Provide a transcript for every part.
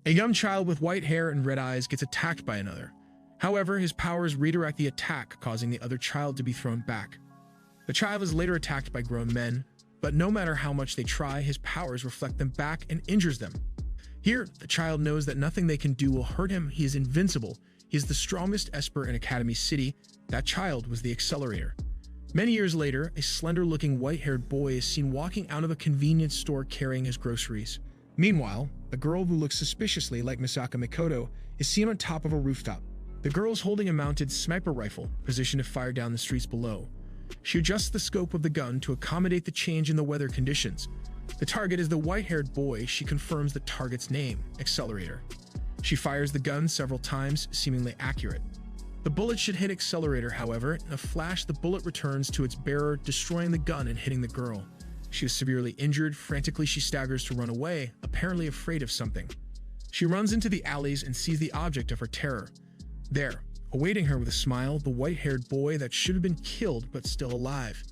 A young child with white hair and red eyes gets attacked by another. However, his powers redirect the attack, causing the other child to be thrown back. The child is later attacked by grown men, but no matter how much they try, his powers reflect them back and injures them. Here, the child knows that nothing they can do will hurt him. He is invincible. He is the strongest Esper in Academy City. That child was the Accelerator. Many years later, a slender-looking white-haired boy is seen walking out of a convenience store carrying his groceries. Meanwhile, a girl who looks suspiciously like Misaka Mikoto is seen on top of a rooftop. The girl is holding a mounted sniper rifle, positioned to fire down the streets below. She adjusts the scope of the gun to accommodate the change in the weather conditions. The target is the white-haired boy. She confirms the target's name, Accelerator. She fires the gun several times, seemingly accurate. The bullet should hit Accelerator, however. In a flash, the bullet returns to its bearer, destroying the gun and hitting the girl. She is severely injured. Frantically, she staggers to run away, apparently afraid of something. She runs into the alleys and sees the object of her terror. There, awaiting her with a smile, the white-haired boy that should have been killed but still alive.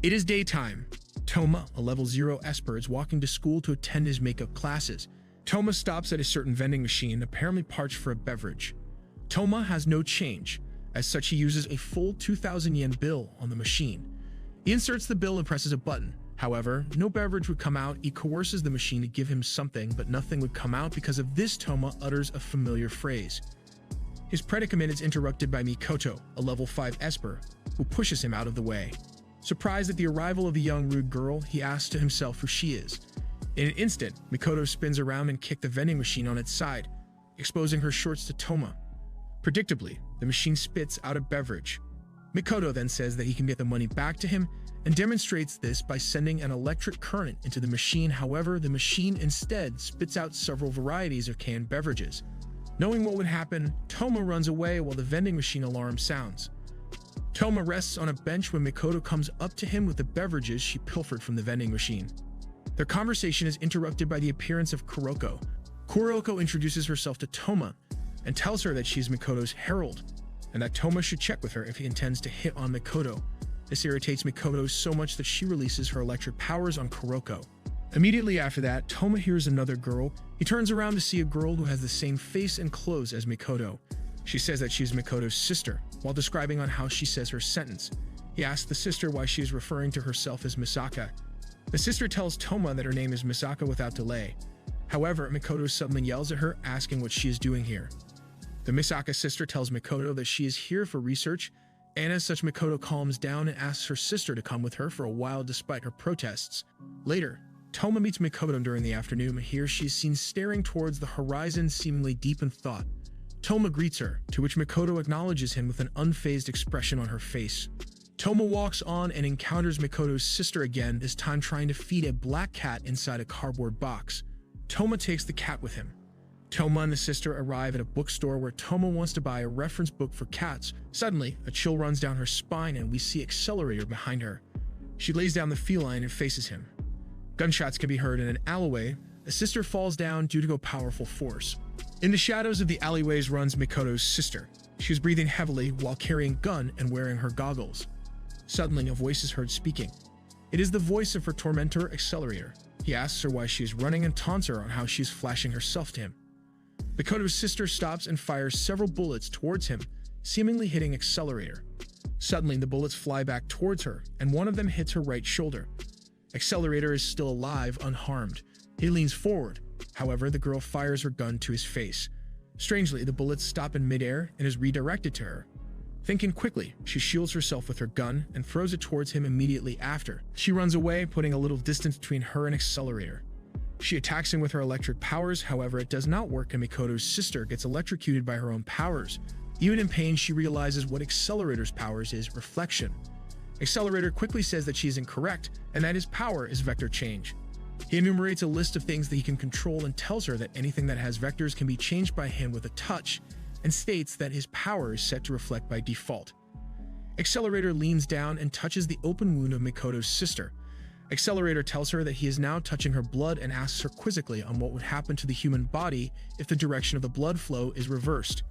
It is daytime. Toma, a level 0 Esper, is walking to school to attend his makeup classes. Toma stops at a certain vending machine, apparently parched for a beverage. Toma has no change. As such, he uses a full 2,000 yen bill on the machine. He inserts the bill and presses a button. However, no beverage would come out. He coerces the machine to give him something, but nothing would come out. Because of this, Toma utters a familiar phrase. His predicament is interrupted by Mikoto, a level 5 Esper, who pushes him out of the way. Surprised at the arrival of the young rude girl, he asks to himself who she is. In an instant, Mikoto spins around and kicks the vending machine on its side, exposing her shorts to Toma. Predictably, the machine spits out a beverage. Mikoto then says that he can get the money back to him and demonstrates this by sending an electric current into the machine. However, the machine instead spits out several varieties of canned beverages. Knowing what would happen, Toma runs away while the vending machine alarm sounds. Toma rests on a bench when Mikoto comes up to him with the beverages she pilfered from the vending machine. Their conversation is interrupted by the appearance of Kuroko. Kuroko introduces herself to Toma and tells her that she is Mikoto's herald, and that Toma should check with her if he intends to hit on Mikoto. This irritates Mikoto so much that she releases her electric powers on Kuroko. Immediately after that, Toma hears another girl. He turns around to see a girl who has the same face and clothes as Mikoto. She says that she is Mikoto's sister, while describing on how she says her sentence. He asks the sister why she is referring to herself as Misaka. The sister tells Toma that her name is Misaka without delay. However, Mikoto suddenly yells at her, asking what she is doing here. The Misaka sister tells Mikoto that she is here for research, and as such, Mikoto calms down and asks her sister to come with her for a while despite her protests. Later, Toma meets Mikoto during the afternoon. Here she is seen staring towards the horizon, seemingly deep in thought. Toma greets her, to which Mikoto acknowledges him with an unfazed expression on her face. Toma walks on and encounters Mikoto's sister again, this time trying to feed a black cat inside a cardboard box. Toma takes the cat with him. Toma and the sister arrive at a bookstore where Toma wants to buy a reference book for cats. Suddenly, a chill runs down her spine and we see Accelerator behind her. She lays down the feline and faces him. Gunshots can be heard in an alleyway. The sister falls down due to a powerful force. In the shadows of the alleyways runs Mikoto's sister. She is breathing heavily while carrying a gun and wearing her goggles. Suddenly, a voice is heard speaking. It is the voice of her tormentor, Accelerator. He asks her why she is running and taunts her on how she is flashing herself to him. Mikoto's sister stops and fires several bullets towards him, seemingly hitting Accelerator. Suddenly, the bullets fly back towards her, and one of them hits her right shoulder. Accelerator is still alive, unharmed. He leans forward. However, the girl fires her gun to his face. Strangely, the bullets stop in midair and is redirected to her. Thinking quickly, she shields herself with her gun and throws it towards him immediately after. She runs away, putting a little distance between her and Accelerator. She attacks him with her electric powers, however, it does not work and Mikoto's sister gets electrocuted by her own powers. Even in pain, she realizes what Accelerator's powers is, reflection. Accelerator quickly says that she is incorrect and that his power is vector change. He enumerates a list of things that he can control and tells her that anything that has vectors can be changed by him with a touch, and states that his power is set to reflect by default. Accelerator leans down and touches the open wound of Mikoto's sister. Accelerator tells her that he is now touching her blood and asks her quizzically on what would happen to the human body if the direction of the blood flow is reversed.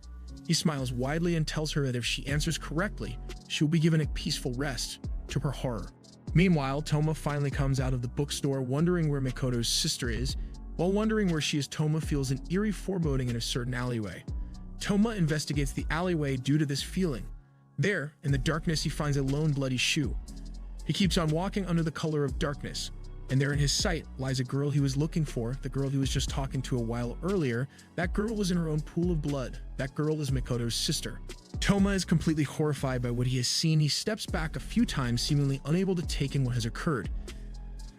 He smiles widely and tells her that if she answers correctly, she will be given a peaceful rest, to her horror. Meanwhile, Toma finally comes out of the bookstore wondering where Mikoto's sister is. While wondering where she is, Toma feels an eerie foreboding in a certain alleyway. Toma investigates the alleyway due to this feeling. There, in the darkness, he finds a lone bloody shoe. He keeps on walking under the color of darkness, and there in his sight lies a girl he was looking for, the girl he was just talking to a while earlier. That girl was in her own pool of blood. That girl is Mikoto's sister. Toma is completely horrified by what he has seen. He steps back a few times, seemingly unable to take in what has occurred.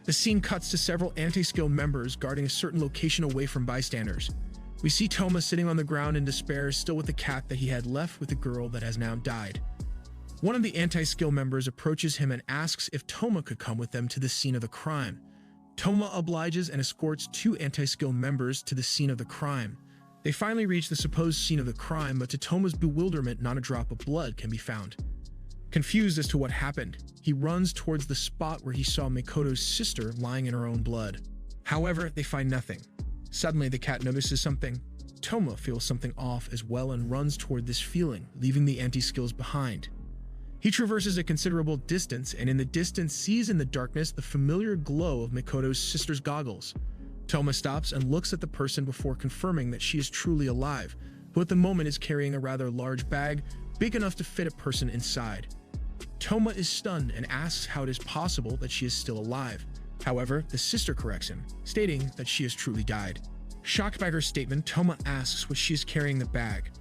The scene cuts to several anti-skill members guarding a certain location away from bystanders. We see Toma sitting on the ground in despair, still with the cat that he had left with the girl that has now died. One of the anti-skill members approaches him and asks if Toma could come with them to the scene of the crime. Toma obliges and escorts two anti-skill members to the scene of the crime. They finally reach the supposed scene of the crime, but to Toma's bewilderment, not a drop of blood can be found. Confused as to what happened, he runs towards the spot where he saw Mikoto's sister lying in her own blood. However, they find nothing. Suddenly, the cat notices something. Toma feels something off as well and runs toward this feeling, leaving the anti-skills behind. He traverses a considerable distance and in the distance sees in the darkness the familiar glow of Mikoto's sister's goggles. Toma stops and looks at the person before confirming that she is truly alive, who at the moment is carrying a rather large bag, big enough to fit a person inside. Toma is stunned and asks how it is possible that she is still alive. However, the sister corrects him, stating that she has truly died. Shocked by her statement, Toma asks what she is carrying in the bag.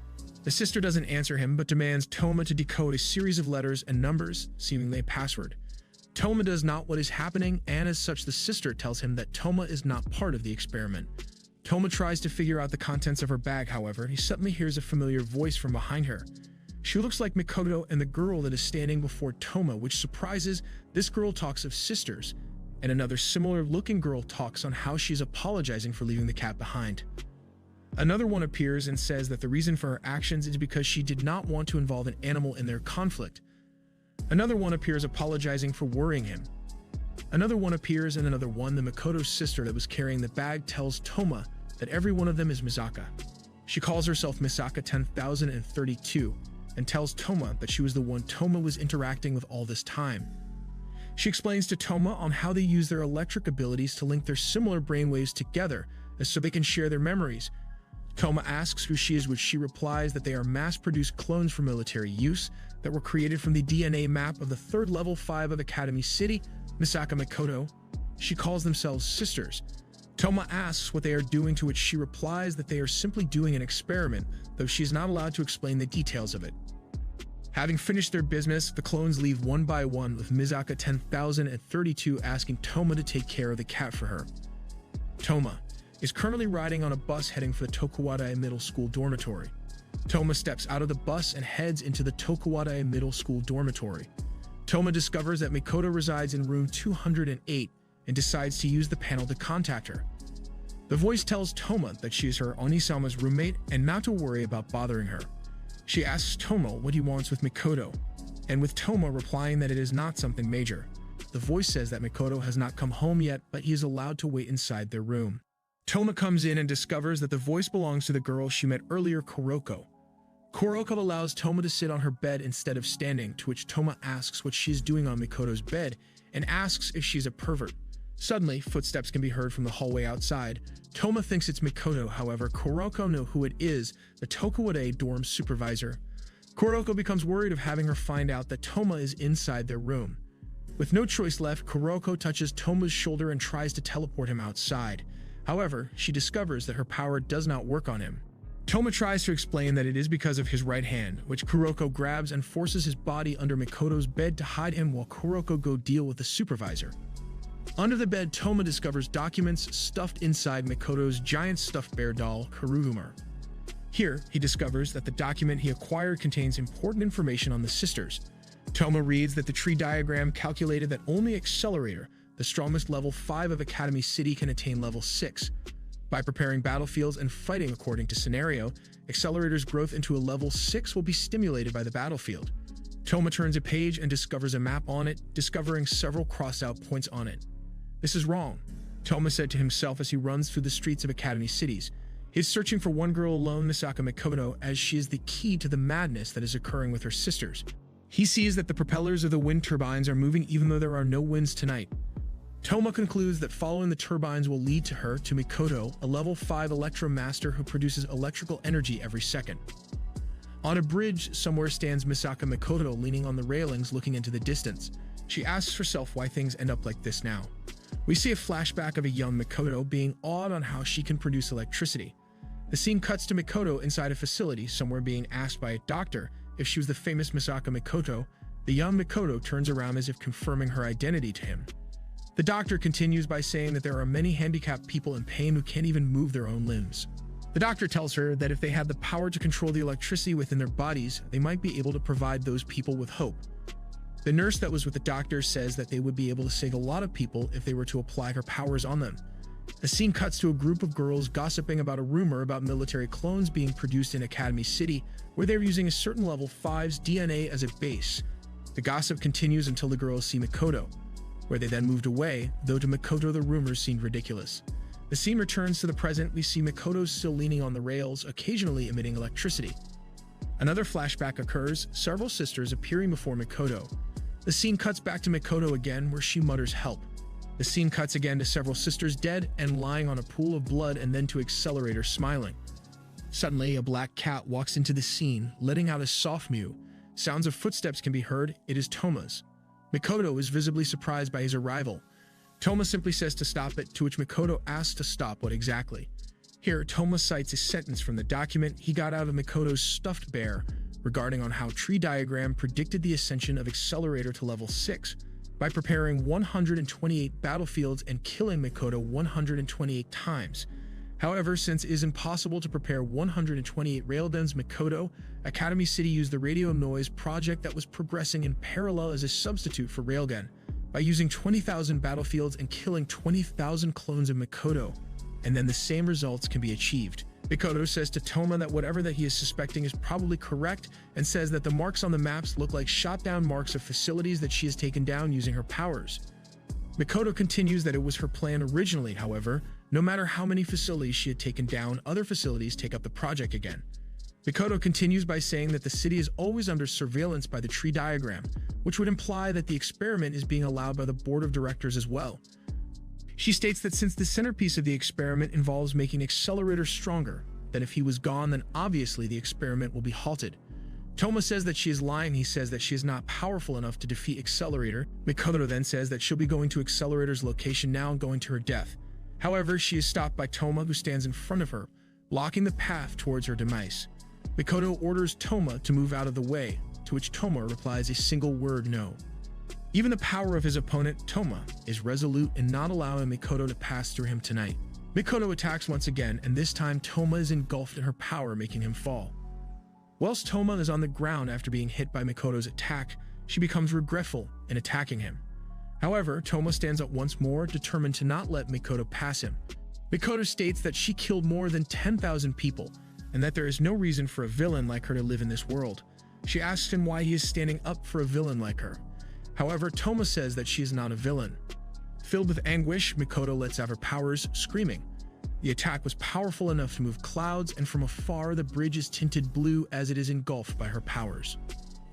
The sister doesn't answer him, but demands Toma to decode a series of letters and numbers, seemingly a password. Toma does not what is happening, and as such the sister tells him that Toma is not part of the experiment. Toma tries to figure out the contents of her bag, however, he suddenly hears a familiar voice from behind her. She looks like Mikoto and the girl that is standing before Toma, which surprises. This girl talks of sisters, and another similar-looking girl talks on how she is apologizing for leaving the cat behind. Another one appears and says that the reason for her actions is because she did not want to involve an animal in their conflict. Another one appears apologizing for worrying him. Another one appears and another one, the Mikoto's sister that was carrying the bag, tells Toma that every one of them is Misaka. She calls herself Misaka 10,032 and tells Toma that she was the one Toma was interacting with all this time. She explains to Toma on how they use their electric abilities to link their similar brainwaves together so they can share their memories. Toma asks who she is, which she replies that they are mass-produced clones for military use that were created from the DNA map of the third level 5 of Academy City, Misaka Mikoto. She calls themselves sisters. Toma asks what they are doing, to which she replies that they are simply doing an experiment, though she is not allowed to explain the details of it. Having finished their business, the clones leave one by one, with Misaka 10,032 asking Toma to take care of the cat for her. Toma is currently riding on a bus heading for the Tokuwadai Middle School dormitory. Toma steps out of the bus and heads into the Tokuwadai Middle School dormitory. Toma discovers that Mikoto resides in room 208 and decides to use the panel to contact her. The voice tells Toma that she is her Onisama's roommate and not to worry about bothering her. She asks Toma what he wants with Mikoto, and with Toma replying that it is not something major. The voice says that Mikoto has not come home yet, but he is allowed to wait inside their room. Toma comes in and discovers that the voice belongs to the girl she met earlier, Kuroko. Kuroko allows Toma to sit on her bed instead of standing, to which Toma asks what she is doing on Mikoto's bed and asks if she's a pervert. Suddenly, footsteps can be heard from the hallway outside. Toma thinks it's Mikoto, however, Kuroko knows who it is, the Tokuwadai dorm supervisor. Kuroko becomes worried of having her find out that Toma is inside their room. With no choice left, Kuroko touches Toma's shoulder and tries to teleport him outside. However, she discovers that her power does not work on him. Toma tries to explain that it is because of his right hand, which Kuroko grabs and forces his body under Mikoto's bed to hide him while Kuroko go deal with the supervisor. Under the bed, Toma discovers documents stuffed inside Mikoto's giant stuffed bear doll, Kurugumar. Here, he discovers that the document he acquired contains important information on the sisters. Toma reads that the tree diagram calculated that only Accelerator, the strongest level 5 of Academy City, can attain level 6. By preparing battlefields and fighting according to scenario, Accelerator's growth into a level 6 will be stimulated by the battlefield. Toma turns a page and discovers a map on it, discovering several crossed-out points on it. This is wrong, Toma said to himself as he runs through the streets of Academy Cities. He is searching for one girl alone, Misaka Mikoto, as she is the key to the madness that is occurring with her sisters. He sees that the propellers of the wind turbines are moving even though there are no winds tonight. Toma concludes that following the turbines will lead to her to Mikoto, a level 5 Electromaster who produces electrical energy every second. On a bridge, somewhere stands Misaka Mikoto leaning on the railings looking into the distance. She asks herself why things end up like this now. We see a flashback of a young Mikoto being awed on how she can produce electricity. The scene cuts to Mikoto inside a facility, somewhere being asked by a doctor if she was the famous Misaka Mikoto. The young Mikoto turns around as if confirming her identity to him. The doctor continues by saying that there are many handicapped people in pain who can't even move their own limbs. The doctor tells her that if they had the power to control the electricity within their bodies, they might be able to provide those people with hope. The nurse that was with the doctor says that they would be able to save a lot of people if they were to apply her powers on them. The scene cuts to a group of girls gossiping about a rumor about military clones being produced in Academy City, where they're using a certain level 5's DNA as a base. The gossip continues until the girls see Mikoto, where they then moved away, though to Mikoto the rumors seemed ridiculous. The scene returns to the present. We see Mikoto still leaning on the rails, occasionally emitting electricity. Another flashback occurs, several sisters appearing before Mikoto. The scene cuts back to Mikoto again, where she mutters help. The scene cuts again to several sisters dead and lying on a pool of blood, and then to Accelerator smiling. Suddenly, a black cat walks into the scene, letting out a soft mew. Sounds of footsteps can be heard. It is Toma's. Mikoto is visibly surprised by his arrival. Toma simply says to stop it, to which Mikoto asks to stop what exactly. Here, Toma cites a sentence from the document he got out of Mikoto's stuffed bear regarding on how Tree Diagram predicted the ascension of Accelerator to level 6 by preparing 128 battlefields and killing Mikoto 128 times. However, since it is impossible to prepare 128 railguns, Mikoto, Academy City used the radio noise project that was progressing in parallel as a substitute for railgun by using 20,000 battlefields and killing 20,000 clones of Mikoto, and then the same results can be achieved. Mikoto says to Toma that whatever that he is suspecting is probably correct, and says that the marks on the maps look like shot-down marks of facilities that she has taken down using her powers. Mikoto continues that it was her plan originally. However, no matter how many facilities she had taken down, other facilities take up the project again. Mikoto continues by saying that the city is always under surveillance by the Tree Diagram, which would imply that the experiment is being allowed by the board of directors as well. She states that since the centerpiece of the experiment involves making Accelerator stronger, then if he was gone, then obviously the experiment will be halted. Toma says that she is lying. He says that she is not powerful enough to defeat Accelerator. Mikoto then says that she'll be going to Accelerator's location now and going to her death. However, she is stopped by Toma, who stands in front of her, blocking the path towards her demise. Mikoto orders Toma to move out of the way, to which Toma replies a single word, no. Even the power of his opponent, Toma, is resolute in not allowing Mikoto to pass through him tonight. Mikoto attacks once again, and this time Toma is engulfed in her power, making him fall. Whilst Toma is on the ground after being hit by Mikoto's attack, she becomes regretful in attacking him. However, Toma stands up once more, determined to not let Mikoto pass him. Mikoto states that she killed more than 10,000 people, and that there is no reason for a villain like her to live in this world. She asks him why he is standing up for a villain like her. However, Toma says that she is not a villain. Filled with anguish, Mikoto lets out her powers, screaming. The attack was powerful enough to move clouds, and from afar the bridge is tinted blue as it is engulfed by her powers.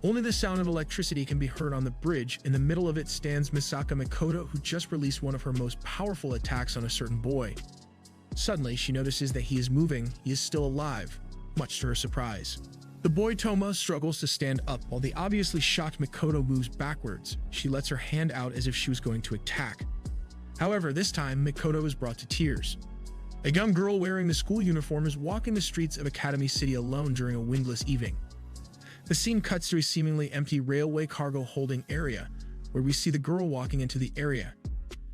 Only the sound of electricity can be heard on the bridge. In the middle of it stands Misaka Mikoto, who just released one of her most powerful attacks on a certain boy. Suddenly, she notices that he is moving. He is still alive, much to her surprise. The boy Toma struggles to stand up, while the obviously shocked Mikoto moves backwards. She lets her hand out as if she was going to attack. However, this time, Mikoto is brought to tears. A young girl wearing the school uniform is walking the streets of Academy City alone during a windless evening. The scene cuts to a seemingly empty railway cargo holding area, where we see the girl walking into the area.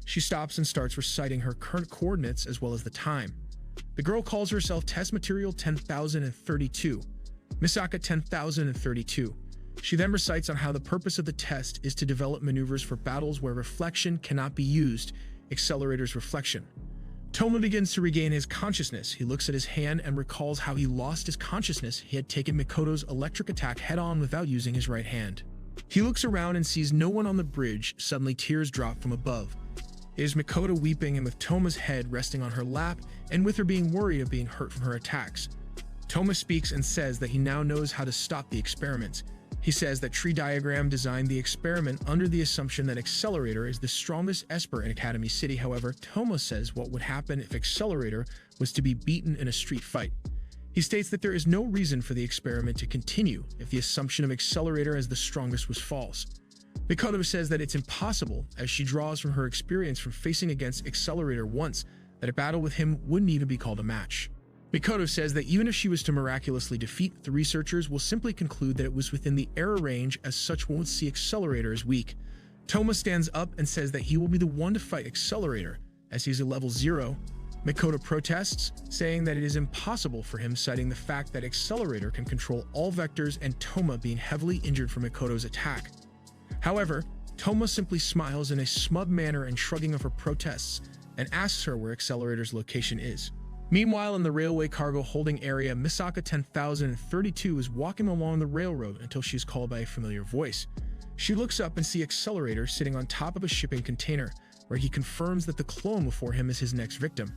She stops and starts reciting her current coordinates as well as the time. The girl calls herself Test Material 10,032, Misaka 10,032. She then recites on how the purpose of the test is to develop maneuvers for battles where reflection cannot be used, Accelerator's reflection. Toma begins to regain his consciousness. He looks at his hand and recalls how he lost his consciousness. He had taken Mikoto's electric attack head-on without using his right hand. He looks around and sees no one on the bridge. Suddenly, tears drop from above. It is Mikoto weeping, and with Toma's head resting on her lap, and with her being worried of being hurt from her attacks. Toma speaks and says that he now knows how to stop the experiments. He says that Tree Diagram designed the experiment under the assumption that Accelerator is the strongest Esper in Academy City. However, Toma says what would happen if Accelerator was to be beaten in a street fight. He states that there is no reason for the experiment to continue if the assumption of Accelerator as the strongest was false. Mikoto says that it's impossible, as she draws from her experience from facing against Accelerator once, that a battle with him wouldn't even be called a match. Mikoto says that even if she was to miraculously defeat, the researchers will simply conclude that it was within the error range, as such won't see Accelerator as weak. Toma stands up and says that he will be the one to fight Accelerator, as he's a level 0. Mikoto protests, saying that it is impossible for him, citing the fact that Accelerator can control all vectors and Toma being heavily injured from Mikoto's attack. However, Toma simply smiles in a smug manner and shrugging of her protests, and asks her where Accelerator's location is. Meanwhile, in the railway cargo holding area, Misaka 10,032 is walking along the railroad until she is called by a familiar voice. She looks up and sees Accelerator sitting on top of a shipping container, where he confirms that the clone before him is his next victim.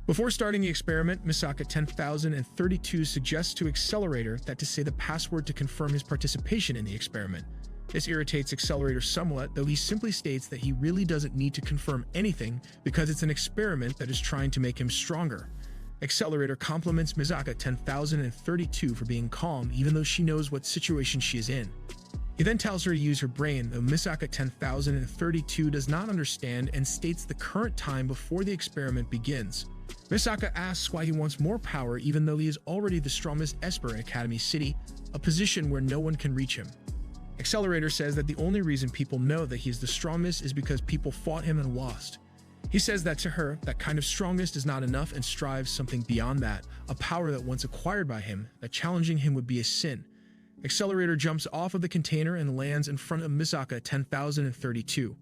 Before starting the experiment, Misaka 10,032 suggests to Accelerator that to say the password to confirm his participation in the experiment. This irritates Accelerator somewhat, though he simply states that he really doesn't need to confirm anything because it's an experiment that is trying to make him stronger. Accelerator compliments Misaka 10,032 for being calm even though she knows what situation she is in. He then tells her to use her brain, though Misaka 10,032 does not understand and states the current time before the experiment begins. Misaka asks why he wants more power even though he is already the strongest Esper in Academy City, a position where no one can reach him. Accelerator says that the only reason people know that he's the strongest is because people fought him and lost. He says that to her, that kind of strongest is not enough and strives something beyond that, a power that once acquired by him, that challenging him would be a sin. Accelerator jumps off of the container and lands in front of Misaka 10,032.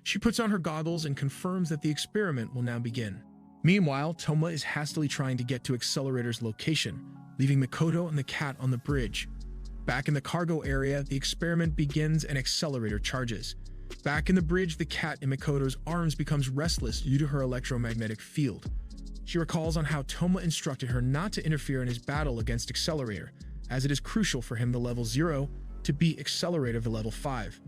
She puts on her goggles and confirms that the experiment will now begin. Meanwhile, Toma is hastily trying to get to Accelerator's location, leaving Mikoto and the cat on the bridge. Back in the cargo area, the experiment begins and Accelerator charges. Back in the bridge, the cat in Mikoto's arms becomes restless due to her electromagnetic field. She recalls on how Toma instructed her not to interfere in his battle against Accelerator, as it is crucial for him, the level 0, to beat Accelerator the level 5.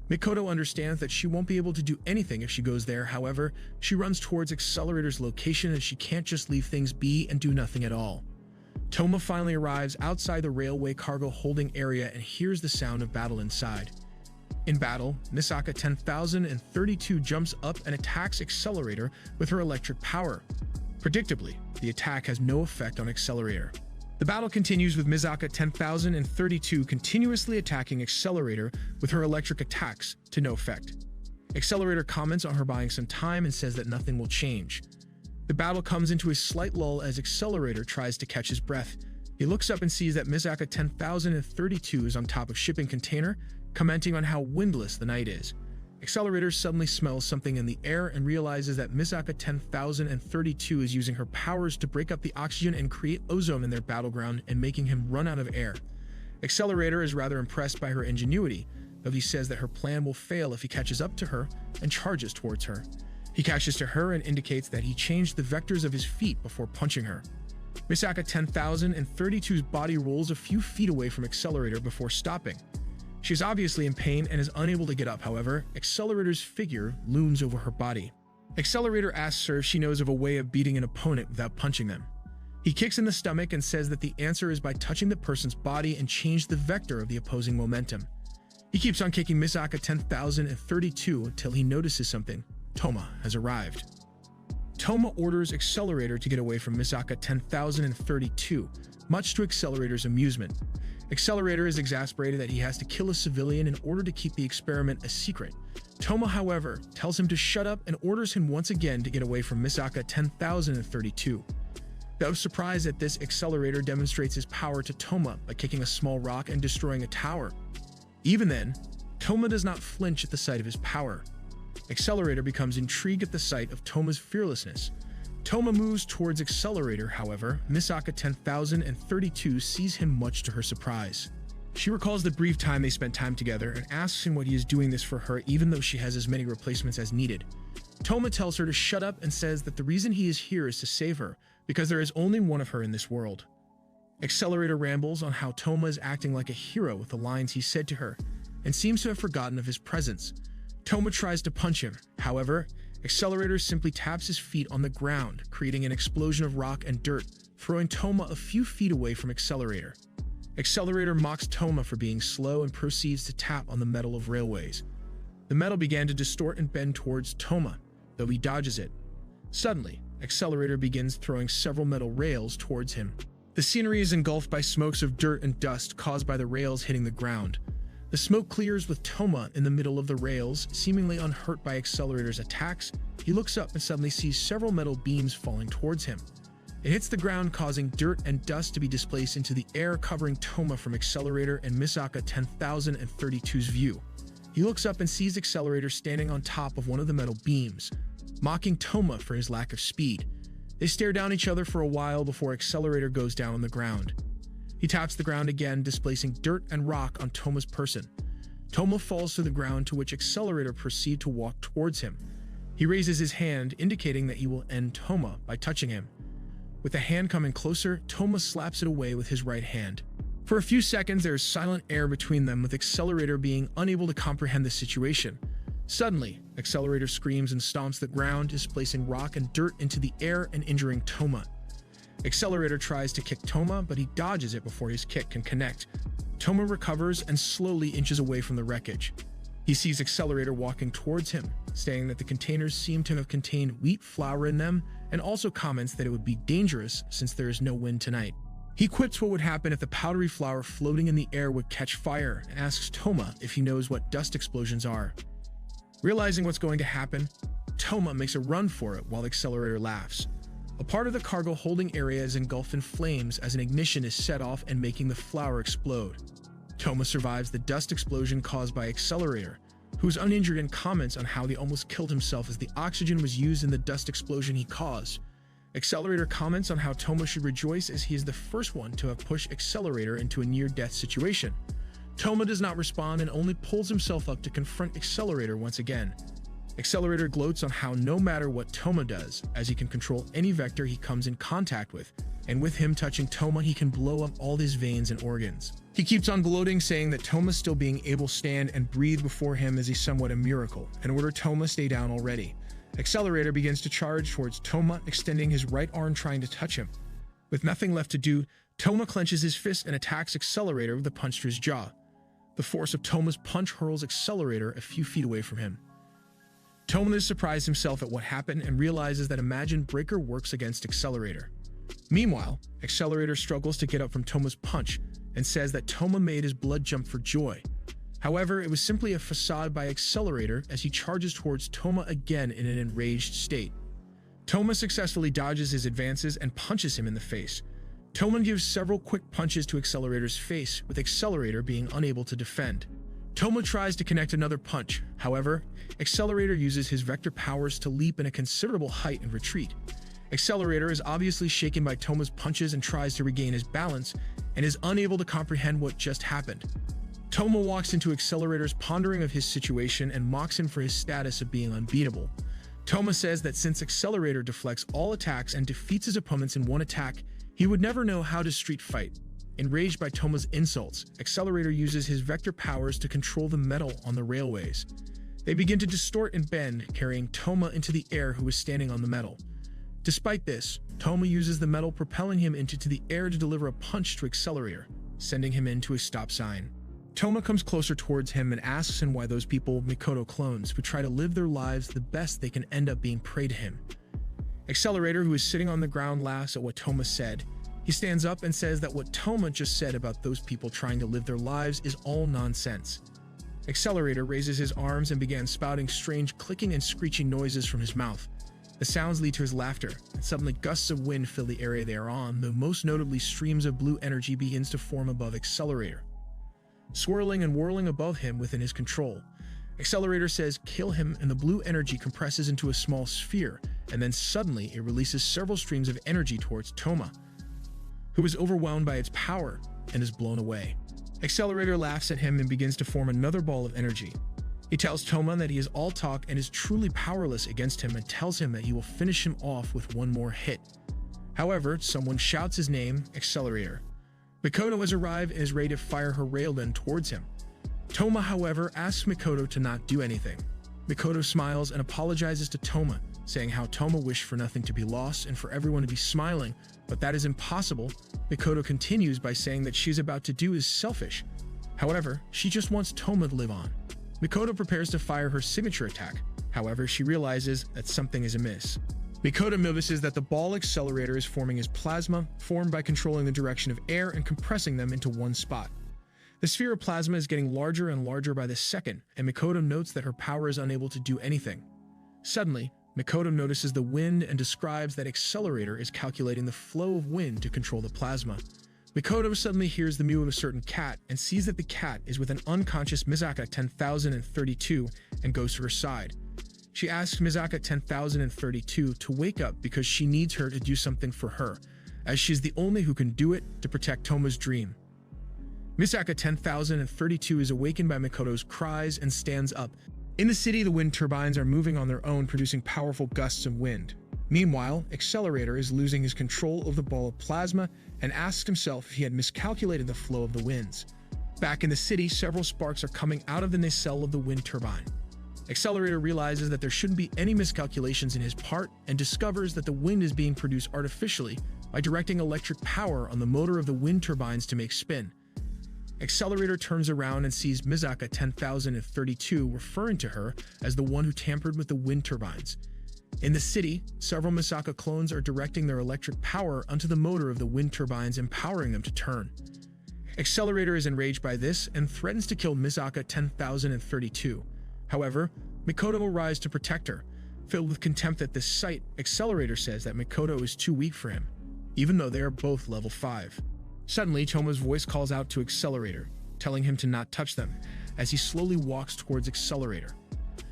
Mikoto understands that she won't be able to do anything if she goes there. However, she runs towards Accelerator's location as she can't just leave things be and do nothing at all. Toma finally arrives outside the railway cargo holding area and hears the sound of battle inside. In battle, Misaka 10,032 jumps up and attacks Accelerator with her electric power. Predictably, the attack has no effect on Accelerator. The battle continues with Misaka 10,032 continuously attacking Accelerator with her electric attacks to no effect. Accelerator comments on her buying some time and says that nothing will change. The battle comes into a slight lull as Accelerator tries to catch his breath. He looks up and sees that Misaka 10,032 is on top of shipping container, commenting on how windless the night is. Accelerator suddenly smells something in the air and realizes that Misaka 10,032 is using her powers to break up the oxygen and create ozone in their battleground and making him run out of air. Accelerator is rather impressed by her ingenuity, though he says that her plan will fail if he catches up to her and charges towards her. He catches to her and indicates that he changed the vectors of his feet before punching her. Misaka 10,032's body rolls a few feet away from Accelerator before stopping. She is obviously in pain and is unable to get up. However, Accelerator's figure looms over her body. Accelerator asks her if she knows of a way of beating an opponent without punching them. He kicks in the stomach and says that the answer is by touching the person's body and change the vector of the opposing momentum. He keeps on kicking Misaka 10,032 until he notices something. Toma has arrived. Toma orders Accelerator to get away from Misaka 10,032, much to Accelerator's amusement. Accelerator is exasperated that he has to kill a civilian in order to keep the experiment a secret. Toma, however, tells him to shut up and orders him once again to get away from Misaka 10,032. Though surprised at this, Accelerator demonstrates his power to Toma by kicking a small rock and destroying a tower. Even then, Toma does not flinch at the sight of his power. Accelerator becomes intrigued at the sight of Toma's fearlessness. Toma moves towards Accelerator, however, Misaka 10,032 sees him much to her surprise. She recalls the brief time they spent time together and asks him what he is doing this for her even though she has as many replacements as needed. Toma tells her to shut up and says that the reason he is here is to save her, because there is only one of her in this world. Accelerator rambles on how Toma is acting like a hero with the lines he said to her, and seems to have forgotten of his presence. Toma tries to punch him. However, Accelerator simply taps his feet on the ground, creating an explosion of rock and dirt, throwing Toma a few feet away from Accelerator. Accelerator mocks Toma for being slow and proceeds to tap on the metal of railways. The metal began to distort and bend towards Toma, though he dodges it. Suddenly, Accelerator begins throwing several metal rails towards him. The scenery is engulfed by smokes of dirt and dust caused by the rails hitting the ground. The smoke clears with Toma in the middle of the rails, seemingly unhurt by Accelerator's attacks. He looks up and suddenly sees several metal beams falling towards him. It hits the ground, causing dirt and dust to be displaced into the air, covering Toma from Accelerator and Misaka 10,032's view. He looks up and sees Accelerator standing on top of one of the metal beams, mocking Toma for his lack of speed. They stare down each other for a while before Accelerator goes down on the ground. He taps the ground again, displacing dirt and rock on Toma's person. Toma falls to the ground, to which Accelerator proceeds to walk towards him. He raises his hand, indicating that he will end Toma by touching him. With the hand coming closer, Toma slaps it away with his right hand. For a few seconds, there is silent air between them, with Accelerator being unable to comprehend the situation. Suddenly, Accelerator screams and stomps the ground, displacing rock and dirt into the air and injuring Toma. Accelerator tries to kick Toma, but he dodges it before his kick can connect. Toma recovers and slowly inches away from the wreckage. He sees Accelerator walking towards him, saying that the containers seem to have contained wheat flour in them, and also comments that it would be dangerous since there is no wind tonight. He quips what would happen if the powdery flour floating in the air would catch fire, and asks Toma if he knows what dust explosions are. Realizing what's going to happen, Toma makes a run for it while Accelerator laughs. A part of the cargo holding area is engulfed in flames as an ignition is set off and making the flour explode. Toma survives the dust explosion caused by Accelerator, who is uninjured, and comments on how he almost killed himself as the oxygen was used in the dust explosion he caused. Accelerator comments on how Toma should rejoice as he is the first one to have pushed Accelerator into a near-death situation. Toma does not respond and only pulls himself up to confront Accelerator once again. Accelerator gloats on how no matter what Toma does, as he can control any vector he comes in contact with, and with him touching Toma, he can blow up all his veins and organs. He keeps on gloating, saying that Toma still being able to stand and breathe before him is somewhat a miracle, and order Toma stay down already. Accelerator begins to charge towards Toma, extending his right arm trying to touch him. With nothing left to do, Toma clenches his fist and attacks Accelerator with a punch to his jaw. The force of Toma's punch hurls Accelerator a few feet away from him. Toma is surprised himself at what happened and realizes that Imagine Breaker works against Accelerator. Meanwhile, Accelerator struggles to get up from Toma's punch and says that Toma made his blood jump for joy. However, it was simply a facade by Accelerator as he charges towards Toma again in an enraged state. Toma successfully dodges his advances and punches him in the face. Toma gives several quick punches to Accelerator's face, with Accelerator being unable to defend. Toma tries to connect another punch. However, Accelerator uses his vector powers to leap in a considerable height and retreat. Accelerator is obviously shaken by Toma's punches and tries to regain his balance, and is unable to comprehend what just happened. Toma walks into Accelerator's pondering of his situation and mocks him for his status of being unbeatable. Toma says that since Accelerator deflects all attacks and defeats his opponents in one attack, he would never know how to street fight. Enraged by Toma's insults, Accelerator uses his vector powers to control the metal on the railways. They begin to distort and bend, carrying Toma into the air, who is standing on the metal. Despite this, Toma uses the metal propelling him into the air to deliver a punch to Accelerator, sending him into a stop sign. Toma comes closer towards him and asks him why those people, Mikoto clones, who try to live their lives the best they can, end up being prey to him. Accelerator, who is sitting on the ground, laughs at what Toma said. He stands up and says that what Toma just said about those people trying to live their lives is all nonsense. Accelerator raises his arms and begins spouting strange clicking and screeching noises from his mouth. The sounds lead to his laughter, and suddenly gusts of wind fill the area they are on, though most notably streams of blue energy begins to form above Accelerator, swirling and whirling above him within his control. Accelerator says kill him, and the blue energy compresses into a small sphere, and then suddenly it releases several streams of energy towards Toma, who is overwhelmed by its power and is blown away. Accelerator laughs at him and begins to form another ball of energy. He tells Toma that he is all talk and is truly powerless against him, and tells him that he will finish him off with one more hit. However, someone shouts his name, Accelerator. Mikoto has arrived and is ready to fire her railgun towards him. Toma, however, asks Mikoto to not do anything. Mikoto smiles and apologizes to Toma, saying how Toma wished for nothing to be lost and for everyone to be smiling, but that is impossible. Mikoto continues by saying that she's about to do is selfish. However, she just wants Toma to live on. Mikoto prepares to fire her signature attack. However, she realizes that something is amiss. Mikoto notices that the ball accelerator is forming as plasma, formed by controlling the direction of air and compressing them into one spot. The sphere of plasma is getting larger and larger by the second, and Mikoto notes that her power is unable to do anything. Suddenly, Mikoto notices the wind and describes that accelerator is calculating the flow of wind to control the plasma. Mikoto suddenly hears the mew of a certain cat and sees that the cat is with an unconscious Misaka 10,032 and goes to her side. She asks Misaka 10,032 to wake up because she needs her to do something for her, as she's the only who can do it to protect Toma's dream. Misaka 10,032 is awakened by Mikoto's cries and stands up. In the city, the wind turbines are moving on their own, producing powerful gusts of wind. Meanwhile, Accelerator is losing his control of the ball of plasma and asks himself if he had miscalculated the flow of the winds. Back in the city, several sparks are coming out of the nacelle of the wind turbine. Accelerator realizes that there shouldn't be any miscalculations in his part and discovers that the wind is being produced artificially by directing electric power on the motor of the wind turbines to make spin. Accelerator turns around and sees Misaka 10,032 referring to her as the one who tampered with the wind turbines. In the city, several Misaka clones are directing their electric power onto the motor of the wind turbines, empowering them to turn. Accelerator is enraged by this and threatens to kill Misaka 10,032. However, Mikoto will rise to protect her. Filled with contempt at this sight, Accelerator says that Mikoto is too weak for him, even though they are both level 5. Suddenly, Toma's voice calls out to Accelerator, telling him to not touch them, as he slowly walks towards Accelerator.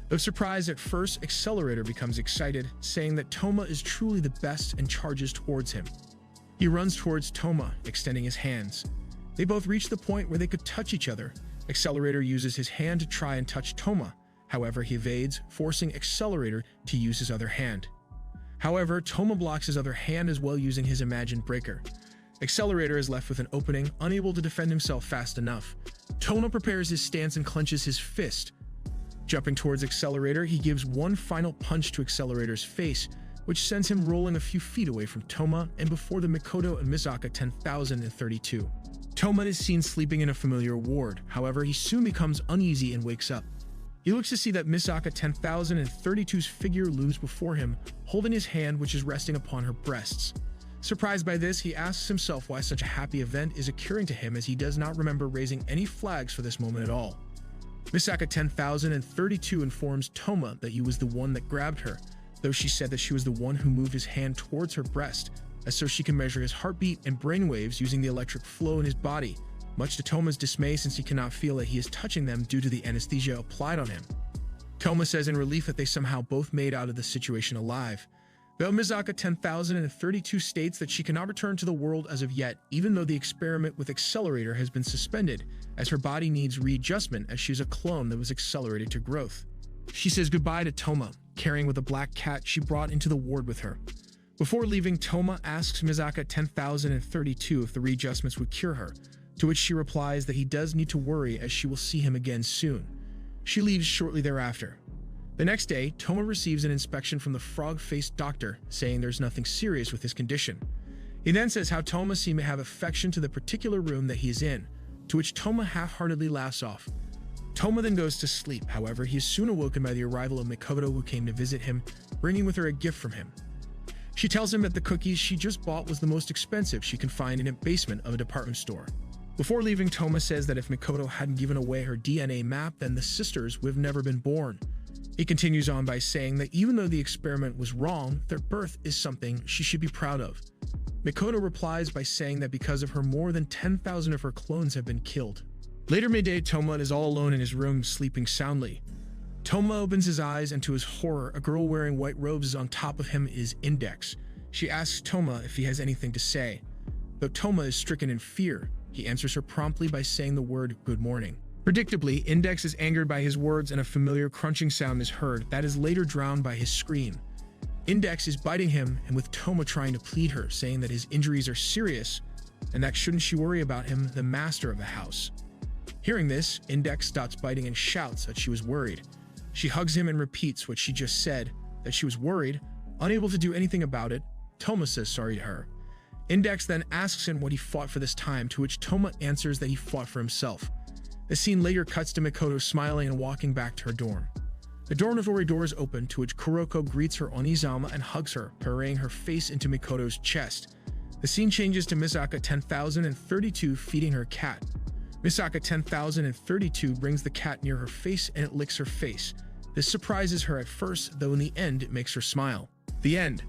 Though surprised at first, Accelerator becomes excited, saying that Toma is truly the best and charges towards him. He runs towards Toma, extending his hands. They both reach the point where they could touch each other. Accelerator uses his hand to try and touch Toma. However, he evades, forcing Accelerator to use his other hand. However, Toma blocks his other hand as well using his imagined breaker. Accelerator is left with an opening, unable to defend himself fast enough. Toma prepares his stance and clenches his fist. Jumping towards Accelerator, he gives one final punch to Accelerator's face, which sends him rolling a few feet away from Toma and before the Mikoto and Misaka 10,032. Toma is seen sleeping in a familiar ward. However, he soon becomes uneasy and wakes up. He looks to see that Misaka 10,032's figure looms before him, holding his hand which is resting upon her breasts. Surprised by this, he asks himself why such a happy event is occurring to him, as he does not remember raising any flags for this moment at all. Misaka 10,032 informs Toma that he was the one that grabbed her, though she said that she was the one who moved his hand towards her breast, as so she can measure his heartbeat and brainwaves using the electric flow in his body, much to Toma's dismay since he cannot feel that he is touching them due to the anesthesia applied on him. Toma says in relief that they somehow both made out of the situation alive. Though Misaka 10,032 states that she cannot return to the world as of yet, even though the experiment with Accelerator has been suspended, as her body needs readjustment as she is a clone that was accelerated to growth. She says goodbye to Toma, carrying with a black cat she brought into the ward with her. Before leaving, Toma asks Misaka 10,032 if the readjustments would cure her, to which she replies that he does need to worry as she will see him again soon. She leaves shortly thereafter. The next day, Toma receives an inspection from the frog-faced doctor, saying there's nothing serious with his condition. He then says how Toma seems to have affection to the particular room that he is in, to which Toma half-heartedly laughs off. Toma then goes to sleep. However, he is soon awoken by the arrival of Mikoto, who came to visit him, bringing with her a gift from him. She tells him that the cookies she just bought was the most expensive she can find in a basement of a department store. Before leaving, Toma says that if Mikoto hadn't given away her DNA map, then the sisters would have never been born. He continues on by saying that even though the experiment was wrong, their birth is something she should be proud of. Mikoto replies by saying that because of her, more than 10,000 of her clones have been killed. Later midday, Toma is all alone in his room, sleeping soundly. Toma opens his eyes, and to his horror, a girl wearing white robes on top of him is Index. She asks Toma if he has anything to say. Though Toma is stricken in fear, he answers her promptly by saying the word good morning. Predictably, Index is angered by his words and a familiar crunching sound is heard that is later drowned by his scream. Index is biting him, and with Toma trying to plead her, saying that his injuries are serious, and that shouldn't she worry about him, the master of the house. Hearing this, Index stops biting and shouts that she was worried. She hugs him and repeats what she just said, that she was worried. Unable to do anything about it, Toma says sorry to her. Index then asks him what he fought for this time, to which Toma answers that he fought for himself. The scene later cuts to Mikoto smiling and walking back to her dorm. The dormitory doors open, to which Kuroko greets her Onizama and hugs her, burying her face into Mikoto's chest. The scene changes to Misaka 10,032 feeding her cat. Misaka 10,032 brings the cat near her face and it licks her face. This surprises her at first, though in the end it makes her smile. The end.